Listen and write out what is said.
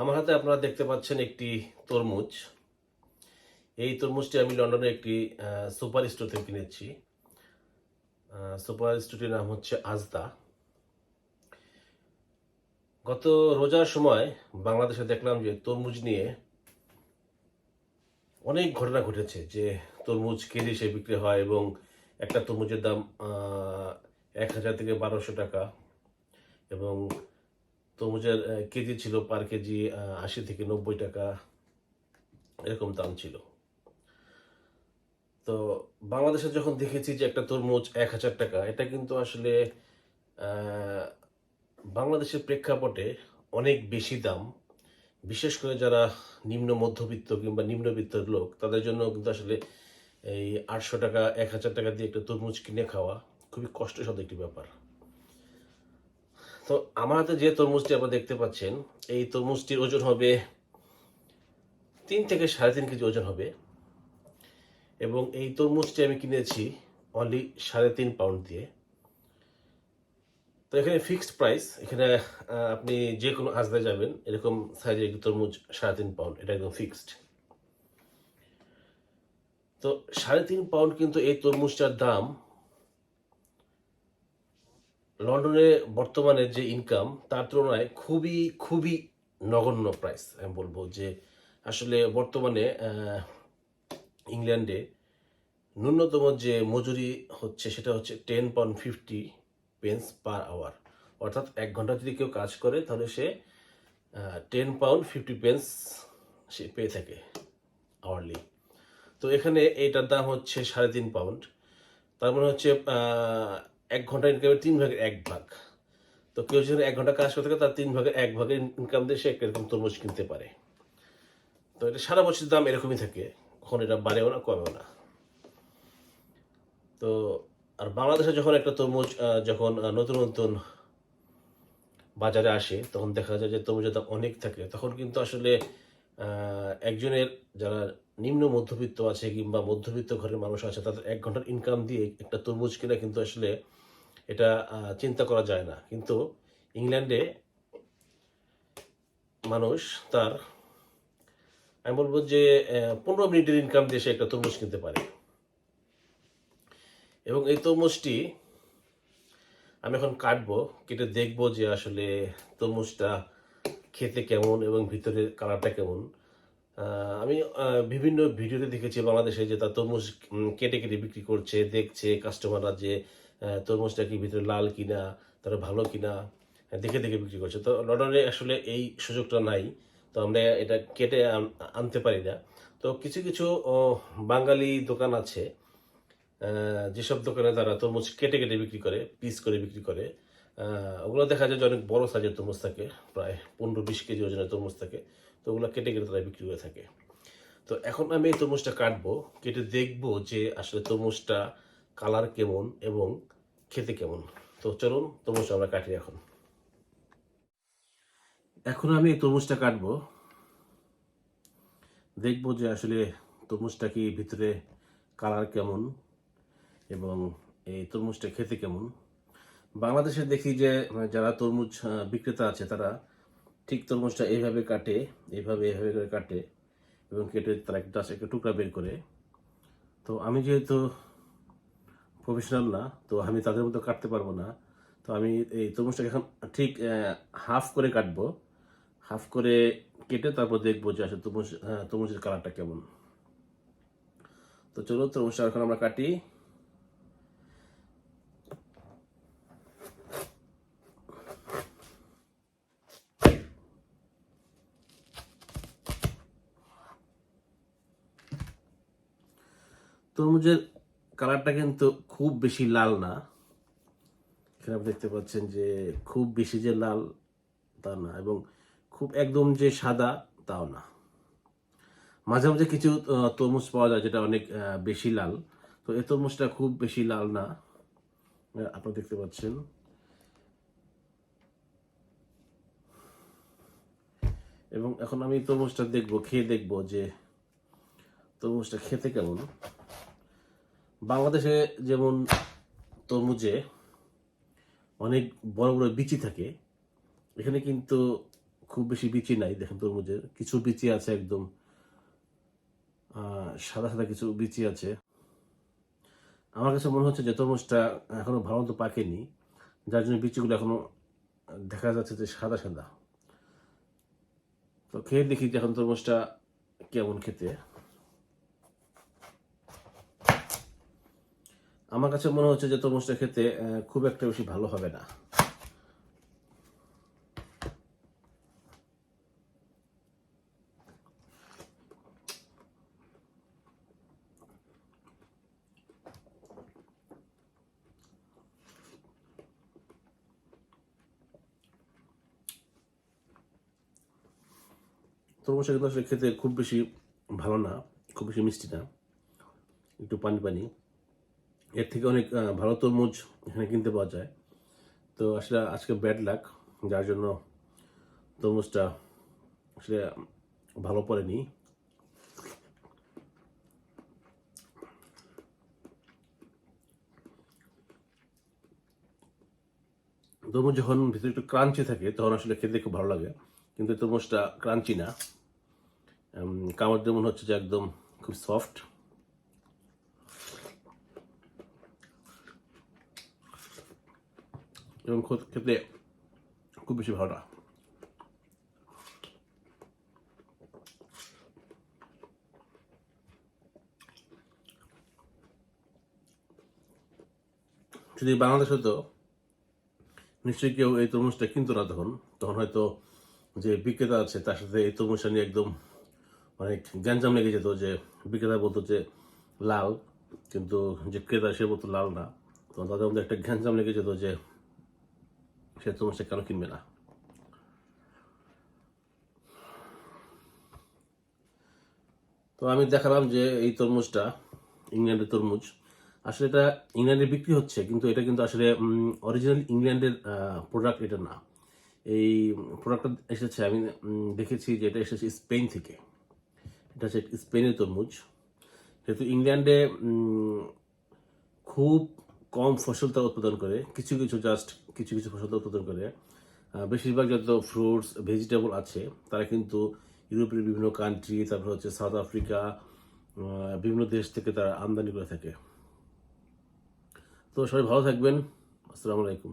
আমার হাতে আপনারা দেখতে পাচ্ছেন একটি তরমুজ। এই তরমুজটি আমি লন্ডনের একটি সুপার স্টোর থেকে কিনেছি। সুপার স্টোরটির নাম হচ্ছে আজদা। গত রোজার সময় বাংলাদেশে দেখলাম যে তরমুজ নিয়ে অনেক ঘটনা ঘটেছে, যে তরমুজ কেজি হিসেবে বিক্রি হয় এবং একটা তরমুজের দাম 1000 থেকে 1200 টাকা, এবং তরমুজের কেজি ছিল পার কেজি 80 থেকে 90 টাকা, এরকম দাম ছিল। তো বাংলাদেশে যখন দেখেছি যে একটা তরমুজ 1000 টাকা, এটা কিন্তু আসলে আহ, বাংলাদেশের প্রেক্ষাপটে অনেক বেশি দাম। বিশেষ করে যারা নিম্ন মধ্যবিত্ত কিংবা নিম্নবিত্তের লোক, তাদের জন্য কিন্তু আসলে এই 800 টাকা 1000 টাকা দিয়ে একটা তরমুজ কিনে খাওয়া খুবই কষ্টসাধ্য একটি ব্যাপার। তো আমার হাতে যে তরমুজটি আপনারা দেখতে পাচ্ছেন, এই তরমুজটির ওজন হবে 3 থেকে 3.5 কেজি ওজন হবে, এবং এই তরমুজটি আমি কিনেছি অনলি 3.5 পাউন্ড দিয়ে। তো এখানে ফিক্সড প্রাইস, এখানে আপনি যে কোনো আজদায় যাবেন, এরকম সাইজের একটি তরমুজ 3.5 পাউন্ড, এটা একদম ফিক্সড। তো 3.5 পাউন্ড কিন্তু এই তরমুজটার দাম লন্ডনে বর্তমানে যে ইনকাম, তার তুলনায় খুবই খুবই নগণ্য প্রাইস। আমি বলবো যে আসলে বর্তমানে ইংল্যান্ডে ন্যূনতম যে মজুরি হচ্ছে সেটা হচ্ছে 10 পাউন্ড 50 পেন্স পার আওয়ার। অর্থাৎ 1 ঘন্টা যদি কেউ কাজ করে, তাহলে সে 10 পাউন্ড 50 পেন্স সে পেয়ে থাকে আওয়ারলি। তো এখানে এইটার দাম হচ্ছে 3.5 পাউন্ড। তার মানে হচ্ছে 1 ঘন্টা ইনকামের 3 ভাগের 1 ভাগ। তো কেউ যদি 1 ঘন্টা কাজ করে থাকে, তার 3 ভাগের 1 ভাগের ইনকাম দিয়ে সে একটা এরকম তরমুজ কিনতে পারে। তো এটা সারা বছর দাম এরকমই থাকে, কখন এটা বাড়েও না কমেও না। তো আর বাংলাদেশে যখন একটা তরমুজ যখন নতুন নতুন বাজারে আসে, তখন দেখা যায় যে তরমুজের দাম অনেক থাকে। তখন কিন্তু আসলে একজনের যারা নিম্ন মধ্যবিত্ত আছে কিংবা মধ্যবিত্ত ঘরের মানুষ আছে, তাদের 1 ঘন্টার ইনকাম দিয়ে একটা তরমুজ কিনা কিন্তু আসলে এটা চিন্তা করা যায় না। কিন্তু ইংল্যান্ডে মানুষ তার, আমি বলবো যে 15 মিনিটের ইনকাম দিয়ে সে একটা তরমুজ কিনতে পারে। এবং এই তরমুজটি আমি এখন কাটবো, কেটে দেখবো যে আসলে তরমুজটা খেতে কেমন এবং ভিতরের কালারটা কেমন। আমি বিভিন্ন ভিডিওতে দেখেছি বাংলাদেশে যে তার তরমুজ কেটে কেটে বিক্রি করছে, দেখছে কাস্টমাররা যে তরমুজটা কি ভিতরে লাল কিনা, তারা ভালো কিনা, দেখে দেখে বিক্রি করছে। তো লন্ডনে আসলে এই সুযোগটা নাই, তো আমরা এটা কেটে আনতে পারি না। তো কিছু কিছু বাঙালি দোকান আছে, যেসব দোকানে তারা তরমুজ কেটে কেটে বিক্রি করে, পিস করে বিক্রি করে, ওগুলো দেখা যায় যে অনেক বড় সাইজের তরমুজ থাকে, প্রায় 15-20 কেজি ওজনের তরমুজ থাকে। তো ওগুলো কেটে কেটে তারা বিক্রি করে থাকে। তো এখন আমি এই তরমুজটা কাটবো, কেটে দেখবো যে আসলে তরমুজটা কালার কেমন এবং খেতে কেমন। তো চলুন তরমুজটা আমরা কাটি এখন। এখন আমি এই তরমুজটা কাটবো, দেখবো যে আসলে তরমুজটা কি ভিতরে কালার কেমন এবং এই তরমুজটা খেতে কেমন। বাংলাদেশে দেখি যে যারা তরমুজ বিক্রেতা আছে, তারা ঠিক তরমুজটা এইভাবে কাটে, এইভাবে করে কাটে, এবং কেটে তারা একটা টুকরা বের করে। তো আমি যেহেতু প্রফেশনাল না, তো আমি তাদের মতো কাটতে পারবো না। তো আমি এই তরমুজটাকে এখন ঠিক হাফ করে কাটবো, হাফ করে কেটে তারপর দেখবো যে আসলে তরমুজের কালারটা কেমন। তো চলো তরমুজটা এখন আমরা কাটি। তরমুজের কালারটা কিন্তু খুব বেশি লাল না, এখানে আপনি দেখতে পাচ্ছেন যে খুব বেশি যে লাল তা না, এবং খুব একদম যে সাদা তাও না। মাঝে মাঝে কিছু তরমুজ পাওয়া যায় যেটা অনেক বেশি লাল। তো এই তরমুজটা খুব বেশি লাল না, আপনারা দেখতে পাচ্ছেন। এবং এখন আমি তরমুজটা দেখবো, খেয়ে দেখবো যে তরমুজটা খেতে কেমন। বাংলাদেশে যেমন তরমুজে অনেক বড় বড় বিচি থাকে, এখানে কিন্তু খুব বেশি বিচি নাই। দেখেন তরমুজের কিছু বিচি আছে একদম সাদা সাদা, কিছু বিচি আছে। আমার কাছে মনে হচ্ছে যে তরমুজটা এখনো ভালো মতো পাকেনি, যার জন্য বিচিগুলো এখনো দেখা যাচ্ছে যে সাদা সাদা। তো খেয়ে দেখি যে এখন তরমুজটা কেমন খেতে। আমার কাছে মনে হচ্ছে যে তরমুজটা খেতে খুব একটা বেশি ভালো হবে না। তরমুজটা কিন্তু আসলে খেতে খুব বেশি ভালো না, খুব বেশি মিষ্টি না, একটু পানি পানি। এর থেকে অনেক ভালো তরমুজ এখানে কিনতে পাওয়া যায়। তো আসলে আজকে ব্যাড লাক, যার জন্য তরমুজটা আসলে ভালো পড়েনি। তরমুজ যখন ভিতরে একটু ক্রাঞ্চি থাকে তখন আসলে খেতে খুব ভালো লাগে, কিন্তু এই তরমুজটা ক্রাঞ্চি না। কামড় মনে হচ্ছে যে একদম খুব সফট এবং খেতে খুব বেশি ভালো না। যদি বাংলাদেশ হতো নিশ্চয়ই কেউ এই তরমুজটা কিনতো না, তখন তখন হয়তো যে বিক্রেতা আছে তার সাথে এই তরমুজটা নিয়ে একদম অনেক গ্যাঞ্জাম লেগে যেত, যে বিক্রেতা বলতো যে লাল, কিন্তু যে ক্রেতা সে বলতো লাল না। তো তাদের মধ্যে একটা গ্যাঞ্জাম লেগে যেত যে সে তরমুজটা কেন কিনবে না। তো আমি দেখালাম যে এই তরমুজটা ইংল্যান্ডের তরমুজ। আসলে এটা ইংল্যান্ডে বিক্রি হচ্ছে, কিন্তু এটা কিন্তু আসলে অরিজিনাল ইংল্যান্ডের প্রোডাক্ট এটা না। এই প্রোডাক্টটা এসেছে, আমি দেখেছি যে এটা এসেছে স্পেন থেকে। এটা হচ্ছে স্পেনের তরমুজ। যেহেতু ইংল্যান্ডে খুব কম ফসল তারা উৎপাদন করে, কিছু কিছু জাস্ট কিছু কিছু ফসল তারা উৎপাদন করে। বেশিরভাগ যত ফ্রুটস ভেজিটেবল আছে তারা কিন্তু ইউরোপের বিভিন্ন কান্ট্রি, তারপর হচ্ছে সাউথ আফ্রিকা, বিভিন্ন দেশ থেকে তারা আমদানি করে থাকে। তো সবাই ভালো থাকবেন। আসসালামু আলাইকুম।